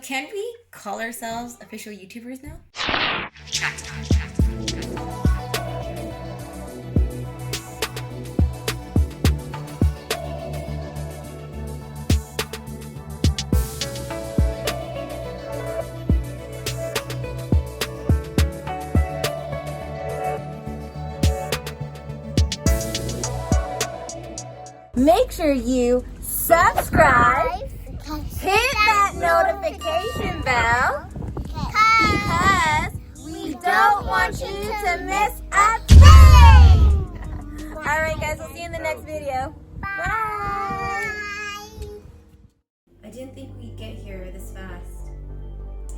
Can we call ourselves official YouTubers now? Make sure you subscribe, hit that notification bell, because we don't want you to miss a thing! Alright guys, we'll see you in the next video. Bye! I didn't think we'd get here this fast.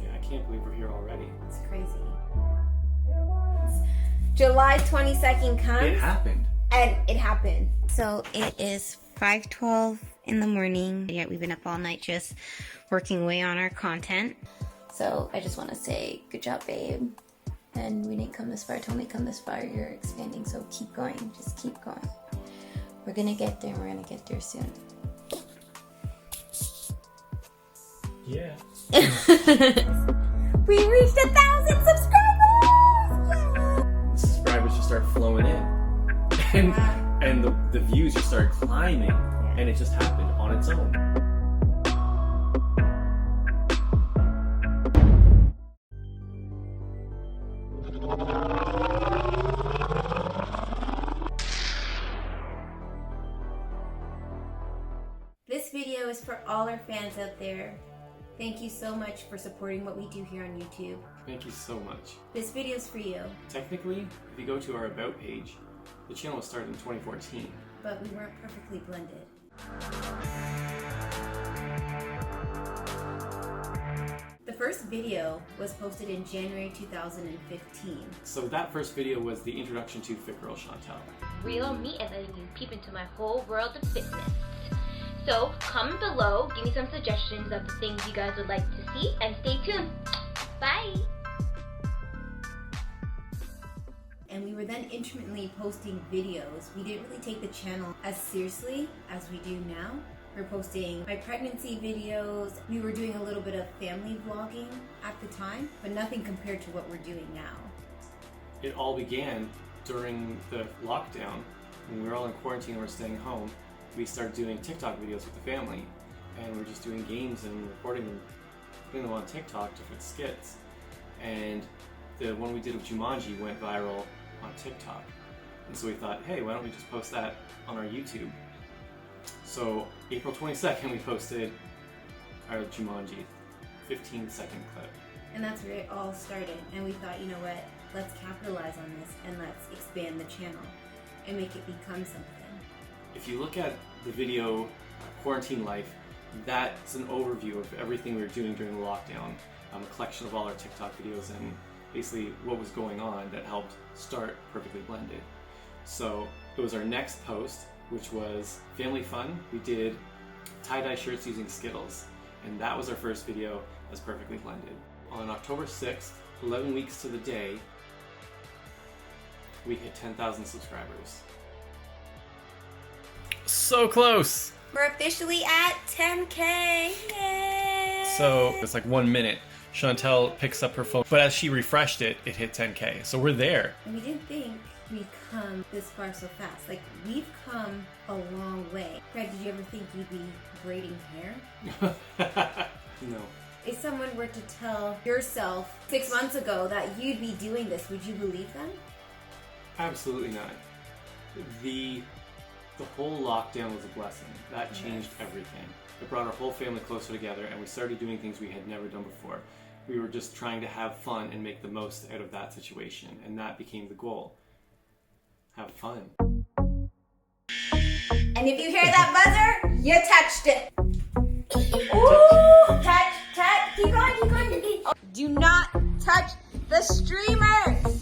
Yeah, I can't believe we're here already. It's crazy. July 22nd comes. It happened. And it happened. So it is 5:12 in the morning. Yeah, we've been up all night just working away on our content. So I just want to say, good job, babe. And we didn't come this far. To only come this far, you're expanding. So keep going. Just keep going. We're gonna get there. We're gonna get there soon. Yeah. We reached 1,000 subscribers! Yeah! The subscribers just start flowing in. And the views just started climbing, and it just happened on its own. This video is for all our fans out there. Thank you so much for supporting what we do here on YouTube. Thank you so much. This video is for you. Technically, if you go to our About page, the channel was started in 2014. But we weren't perfectly blended. The first video was posted in January 2015. So that first video was the introduction to Fit Girl Chantel. Real me and letting you peep into my whole world of fitness. So comment below, give me some suggestions of the things you guys would like to see, and stay tuned. Bye! And we were then intermittently posting videos. We didn't really take the channel as seriously as we do now. We're posting my pregnancy videos. We were doing a little bit of family vlogging at the time, but nothing compared to what we're doing now. It all began during the lockdown. When we were all in quarantine and we're staying home, we started doing TikTok videos with the family. And we're just doing games and recording them, putting them on TikTok, different skits. And the one we did with Jumanji went viral on TikTok. And so we thought, hey, why don't we just post that on our YouTube? So April 22nd, we posted our Jumanji 15-second clip. And that's where it all started. And we thought, you know what, let's capitalize on this and let's expand the channel and make it become something. If you look at the video, Quarantine Life, that's an overview of everything we were doing during the lockdown. A collection of all our TikTok videos and basically what was going on that helped start Perfectly Blended. So it was our next post, which was family fun. We did tie-dye shirts using Skittles, and that was our first video as Perfectly Blended. On October 6th, 11 weeks to the day, we hit 10,000 subscribers. So close! We're officially at 10K! Yay! So it's like 1 minute. Chantel picks up her phone, but as she refreshed it, it hit 10K. So we're there. And we didn't think we'd come this far so fast. Like, we've come a long way. Craig, did you ever think you'd be braiding hair? No. If someone were to tell yourself 6 months ago that you'd be doing this, would you believe them? Absolutely not. The whole lockdown was a blessing. That changed everything. It brought our whole family closer together, and we started doing things we had never done before. We were just trying to have fun and make the most out of that situation, and that became the goal. Have fun. And if you hear that buzzer, you touched it. Ooh, touch. Keep going. Do not touch the streamers.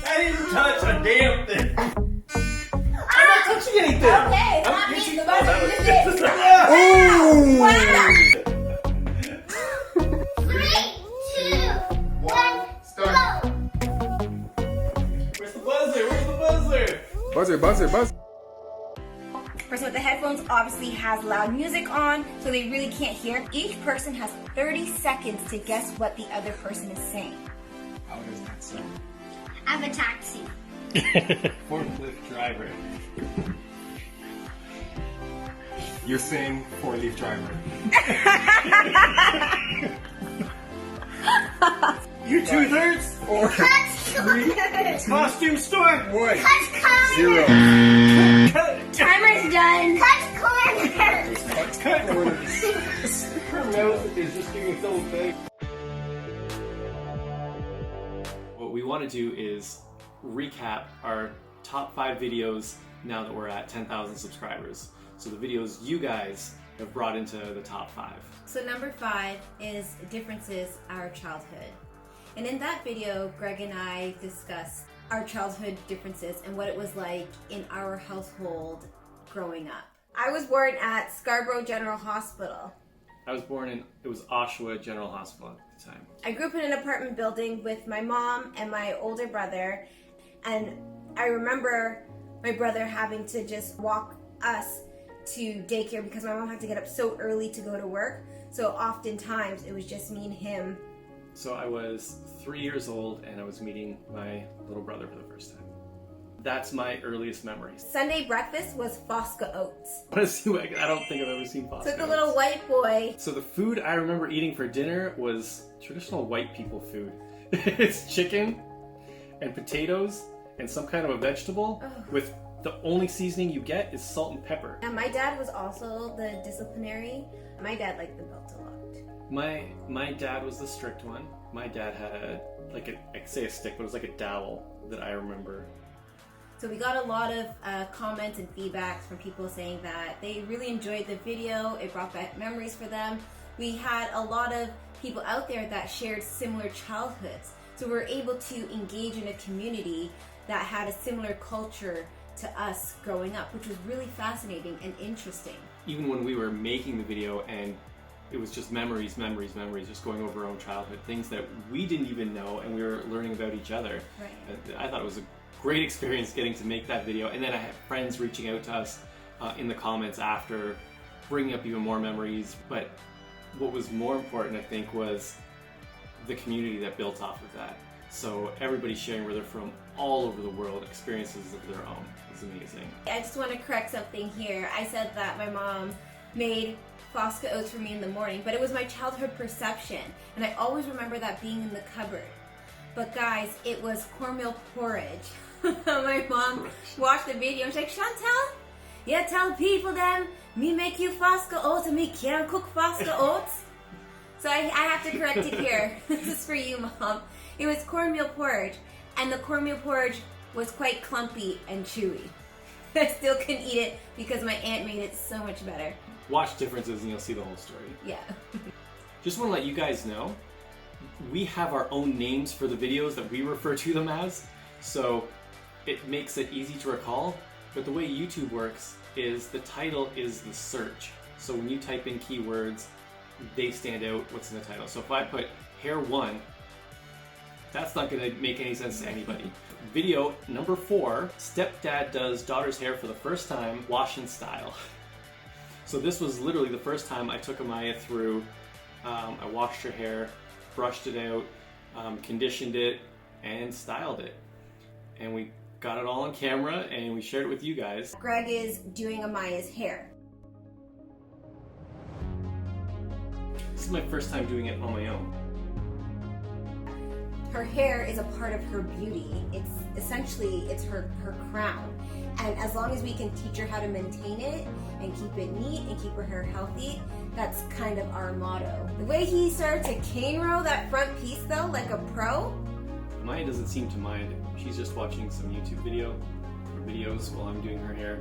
I didn't touch a damn thing. I'm not touching anything. Okay, that means the buzzer is this. Ooh. Wow. 3, 2, 1, Start. Where's the buzzer? Buzzer. Person with the headphones off. obviously has loud music on, so they really can't hear. Each person has 30 seconds to guess what the other person is saying. How does that sound? I'm a taxi. Forklift driver. You're saying four-leaf driver. You 2/3 or Cut costume store? What? corners. 0. Timer's done. Cut corners. Cut corners. Her mouth is just getting so big. What we want to do is recap our top 5 videos now that we're at 10,000 subscribers. So the videos you guys have brought into the top 5. So number 5 is Differences, Our Childhood. And in that video, Greg and I discussed our childhood differences and what it was like in our household growing up. I was born at Scarborough General Hospital. I was born in, it was Oshawa General Hospital at the time. I grew up in an apartment building with my mom and my older brother, and I remember my brother having to just walk us to daycare because my mom had to get up so early to go to work. So oftentimes it was just me and him. So I was 3 years old and I was meeting my little brother for the first time. That's my earliest memories. Sunday breakfast was Fosca oats. Honestly, I don't think I've ever seen pasta. So the little white boy. So the food I remember eating for dinner was traditional white people food. It's chicken and potatoes and some kind of a vegetable with the only seasoning you get is salt and pepper. And my dad was also the disciplinary. My dad liked the belt a lot. My dad was the strict one. My dad had I'd say a stick, but it was like a dowel that I remember. So we got a lot of comments and feedbacks from people saying that they really enjoyed the video. It brought back memories for them. We had a lot of people out there that shared similar childhoods. So we were able to engage in a community that had a similar culture to us growing up, which was really fascinating and interesting. Even when we were making the video and it was just memories, just going over our own childhood, things that we didn't even know and we were learning about each other. Right. I thought it was a great experience getting to make that video, and then I had friends reaching out to us in the comments after, bringing up even more memories. But what was more important, I think, was the community that built off of that. So everybody sharing where they're from all over the world, experiences of their own. It's amazing. I just want to correct something here. I said that my mom made Fosca oats for me in the morning, but it was my childhood perception, and I always remember that being in the cupboard. But guys, it was cornmeal porridge. My mom watched the video and she's like, Chantel, you tell people them me make you Fosca oats and me can't cook Fosca oats. So I have to correct it here. This is for you, Mom. It was cornmeal porridge, and the cornmeal porridge was quite clumpy and chewy. I still couldn't eat it because my aunt made it so much better. Watch differences and you'll see the whole story. Yeah. Just want to let you guys know, we have our own names for the videos that we refer to them as, so it makes it easy to recall. But the way YouTube works is the title is the search. So when you type in keywords, they stand out what's in the title. So if I put hair 1, that's not going to make any sense to anybody. Video number 4, stepdad does daughter's hair for the first time, wash and style. So this was literally the first time I took Amaya through. I washed her hair, brushed it out, conditioned it, and styled it. And we got it all on camera and we shared it with you guys. Greg is doing Amaya's hair. This is my first time doing it on my own. Her hair is a part of her beauty. It's essentially, it's her crown. And as long as we can teach her how to maintain it and keep it neat and keep her hair healthy, that's kind of our motto. The way he started to cane row that front piece though, like a pro. Maya doesn't seem to mind. She's just watching some YouTube videos while I'm doing her hair.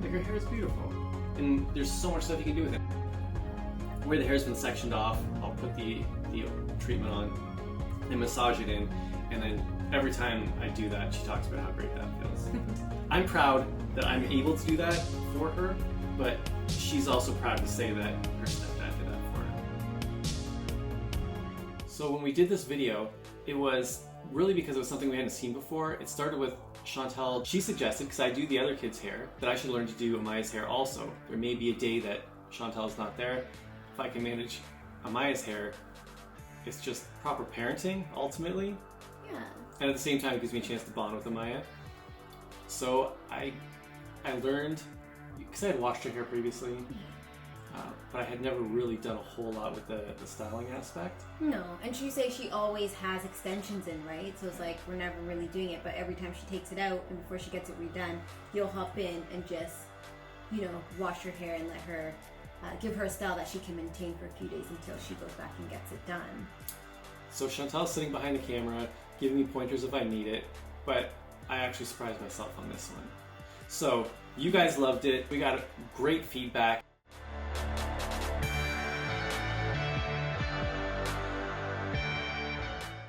Like, her hair is beautiful. And there's so much stuff you can do with it. Where the hair's been sectioned off, I'll put the treatment on and massage it in, and then every time I do that, she talks about how great that feels. I'm proud that I'm able to do that for her, but she's also proud to say that her stepdad did that for her. So when we did this video, it was really because it was something we hadn't seen before. It started with Chantel, she suggested, because I do the other kids' hair, that I should learn to do Amaya's hair also. There may be a day that Chantel's not there. If I can manage Amaya's hair, it's just proper parenting, ultimately. Yeah. And at the same time, it gives me a chance to bond with Amaya. So I learned, because I had washed her hair previously, but I had never really done a whole lot with the styling aspect. No, and she say she always has extensions in, right? So it's like we're never really doing it, but every time she takes it out and before she gets it redone, you'll hop in and just, wash her hair and let her, give her a style that she can maintain for a few days until she goes back and gets it done. So Chantel's sitting behind the camera, giving me pointers if I need it, but I actually surprised myself on this one. So you guys loved it. We got great feedback.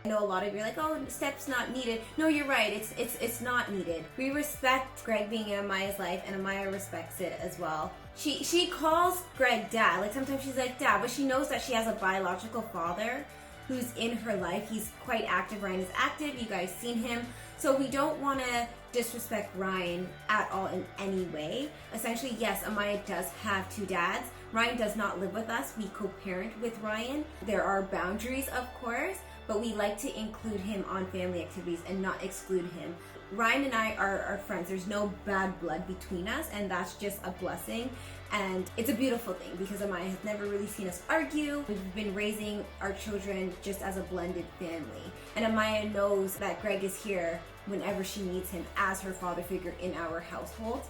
I know a lot of you are like, oh, steps not needed. No, you're right. It's not needed. We respect Greg being in Amaya's life, and Amaya respects it as well. She calls Greg dad. Like sometimes she's like dad, but she knows that she has a biological father who's in her life. He's quite active. Ryan is active. You guys seen him. So we don't want to disrespect Ryan at all in any way. Essentially, yes, Amaya does have two dads. Ryan does not live with us. We co-parent with Ryan. There are boundaries, of course, but we like to include him on family activities and not exclude him. Ryan and I are friends. There's no bad blood between us, and that's just a blessing. And it's a beautiful thing because Amaya has never really seen us argue. We've been raising our children just as a blended family. And Amaya knows that Greg is here whenever she needs him as her father figure in our household.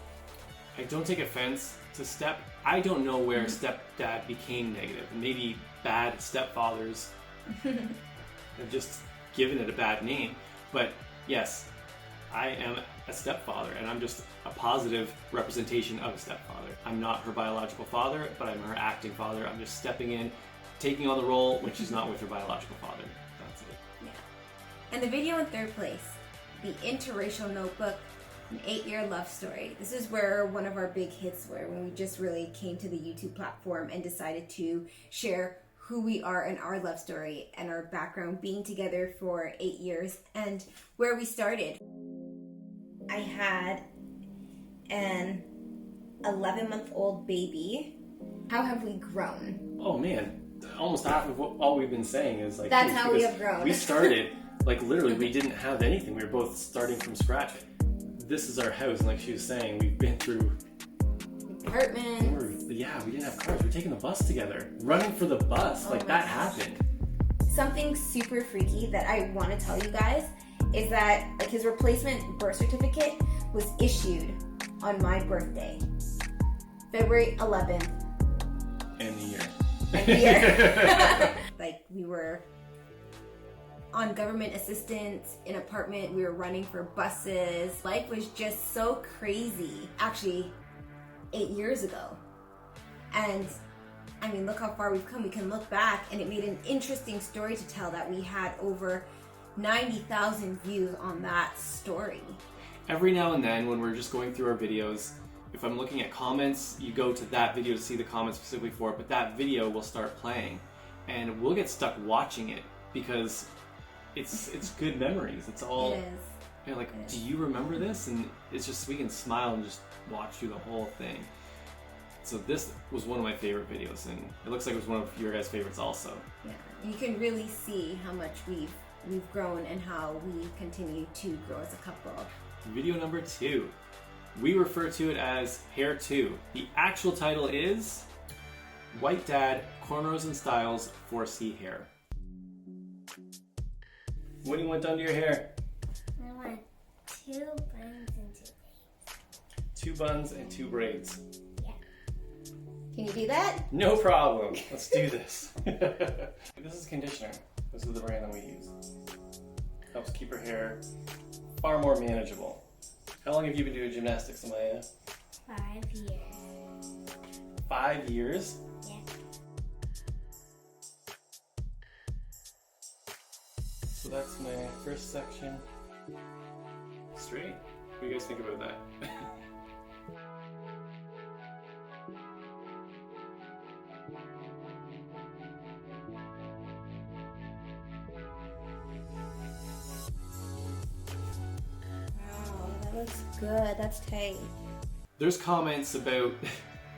I don't take offense to step. I don't know where stepdad became negative. Maybe bad stepfathers have just given it a bad name. But yes, I am a stepfather, and I'm just a positive representation of a stepfather. I'm not her biological father, but I'm her acting father. I'm just stepping in, taking on the role when she's not with her biological father. That's it. Yeah. And the video in third place, the interracial notebook, an 8-year love story. This is where one of our big hits were, when we just really came to the YouTube platform and decided to share who we are and our love story and our background being together for 8 years and where we started. I had an 11-month-old baby. How have we grown? Oh man, almost half of all we've been saying is like, That's how we have grown. We started, like literally we didn't have anything. We were both starting from scratch. This is our house, and like she was saying, we've been through apartments. Yeah, we didn't have cars. We were taking the bus together, running for the bus. Like that happened. Something super freaky that I want to tell you guys is that like his replacement birth certificate was issued on my birthday, February 11th. And the year. And the year. Like we were on government assistance in an apartment. We were running for buses. Life was just so crazy. Actually, 8 years ago. And I mean, look how far we've come. We can look back, and it made an interesting story to tell that we had over 90,000 views on that story. Every now and then when we're just going through our videos, if I'm looking at comments, you go to that video to see the comments specifically for it, but that video will start playing and we'll get stuck watching it because it's good memories. It's all, It is. you know, like, do you remember this? And it's just, we can smile and just watch through the whole thing. So this was one of my favorite videos, and it looks like it was one of your guys' favorites also. Yeah, you can really see how much we've grown and how we continue to grow as a couple. Video number 2. We refer to it as Hair 2. The actual title is White Dad, Cornrows and Styles 4C Hair. What do you want done to your hair? I want 2 buns and 2 braids. 2 buns and 2 braids. Yeah. Can you do that? No problem. Let's do this. This is conditioner. This is the brand that we use. Helps keep her hair far more manageable. How long have you been doing gymnastics, Amaya? 5 years. 5 years? Yeah. So that's my first section. Straight. What do you guys think about that? Wow, looks good. That's tight. There's comments about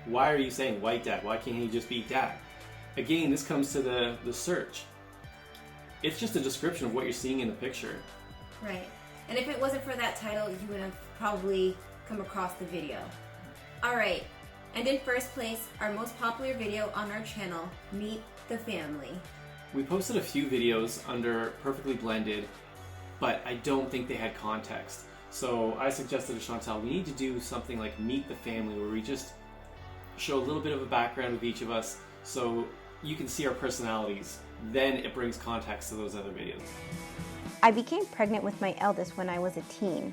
why are you saying white dad? Why can't he just be dad? Again, this comes to the search. It's just a description of what you're seeing in the picture. Right. And if it wasn't for that title, you would have probably come across the video. Alright, and in first place, our most popular video on our channel, Meet the Family. We posted a few videos under Perfectly Blended, but I don't think they had context. So I suggested to Chantal, we need to do something like Meet the Family, where we just show a little bit of a background of each of us so you can see our personalities. Then it brings context to those other videos. I became pregnant with my eldest when I was a teen.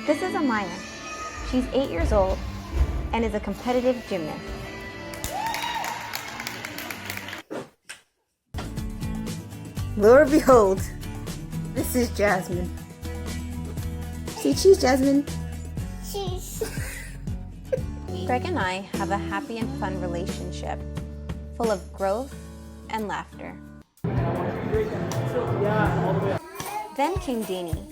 This is Amaya. She's 8 years old and is a competitive gymnast. Lo and behold, this is Jasmine. Say cheese, Jasmine. Cheese. Greg and I have a happy and fun relationship, full of growth and laughter. Then came Danny.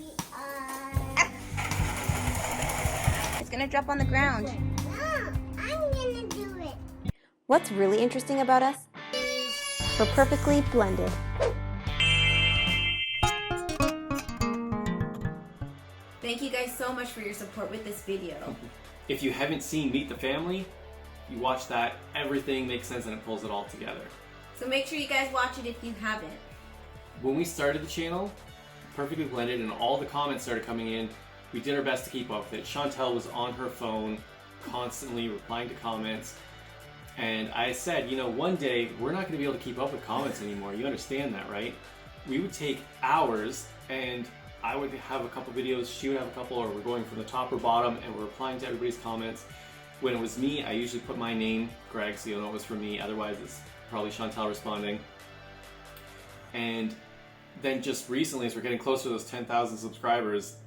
It's gonna drop on the ground. No, I'm gonna do it. What's really interesting about us? We're perfectly blended. Thank you guys so much for your support with this video. If you haven't seen Meet the Family, you watch that, everything makes sense and it pulls it all together. So make sure you guys watch it if you haven't. When we started the channel, Perfectly Blended, and all the comments started coming in, we did our best to keep up with it. Chantal was on her phone, constantly replying to comments. And I said, you know, one day we're not going to be able to keep up with comments anymore. You understand that, right? We would take hours, and I would have a couple videos, she would have a couple, or we're going from the top or bottom, and we're replying to everybody's comments. When it was me, I usually put my name, Greg, so you'll know it was from me. Otherwise, it's probably Chantal responding. And then just recently, as we're getting closer to those 10,000 subscribers,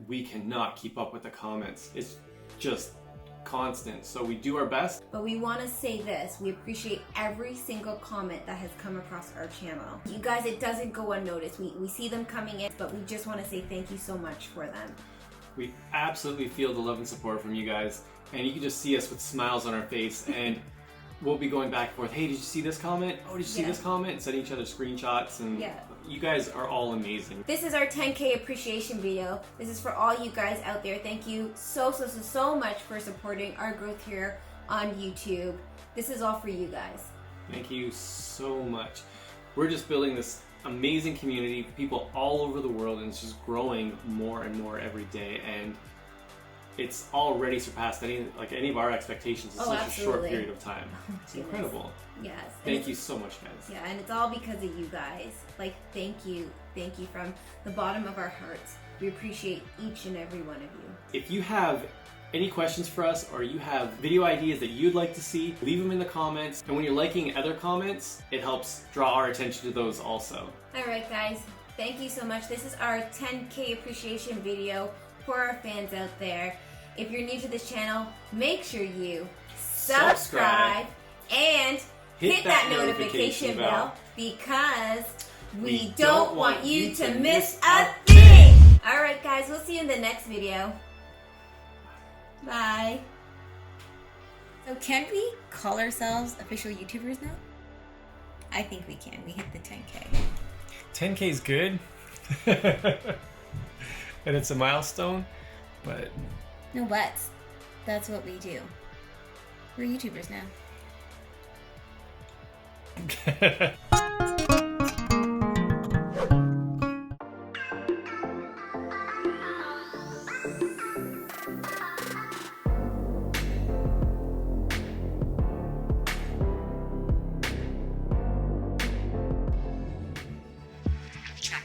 we cannot keep up with the comments. It's just constant. So we do our best. But we want to say this, we appreciate every single comment that has come across our channel. You guys, it doesn't go unnoticed. We see them coming in, but we just want to say thank you so much for them. We absolutely feel the love and support from you guys. And you can just see us with smiles on our face, and we'll be going back and forth. Hey, did you see this comment? Oh, did you see this comment? And sending each other screenshots, and you guys are all amazing. This is our 10K appreciation video. This is for all you guys out there. Thank you so much for supporting our growth here on YouTube. This is all for you guys. Thank you so much. We're just building this amazing community, people all over the world, and it's just growing more and more every day. And it's already surpassed any of our expectations in such a short period of time. It's incredible. Yes. Thank you so much, guys. Yeah, and it's all because of you guys. Like, thank you from the bottom of our hearts. We appreciate each and every one of you. If you have any questions for us, or you have video ideas that you'd like to see, leave them in the comments. And when you're liking other comments, it helps draw our attention to those also. Alright guys, thank you so much. This is our 10K appreciation video for our fans out there. If you're new to this channel, make sure you subscribe and hit that notification bell, because we don't want you to miss a thing! Alright guys, we'll see you in the next video. Bye. So can we call ourselves official YouTubers now? I think we can. We hit the 10K. 10K is good. And it's a milestone, but... No buts. That's what we do. We're YouTubers now. Check.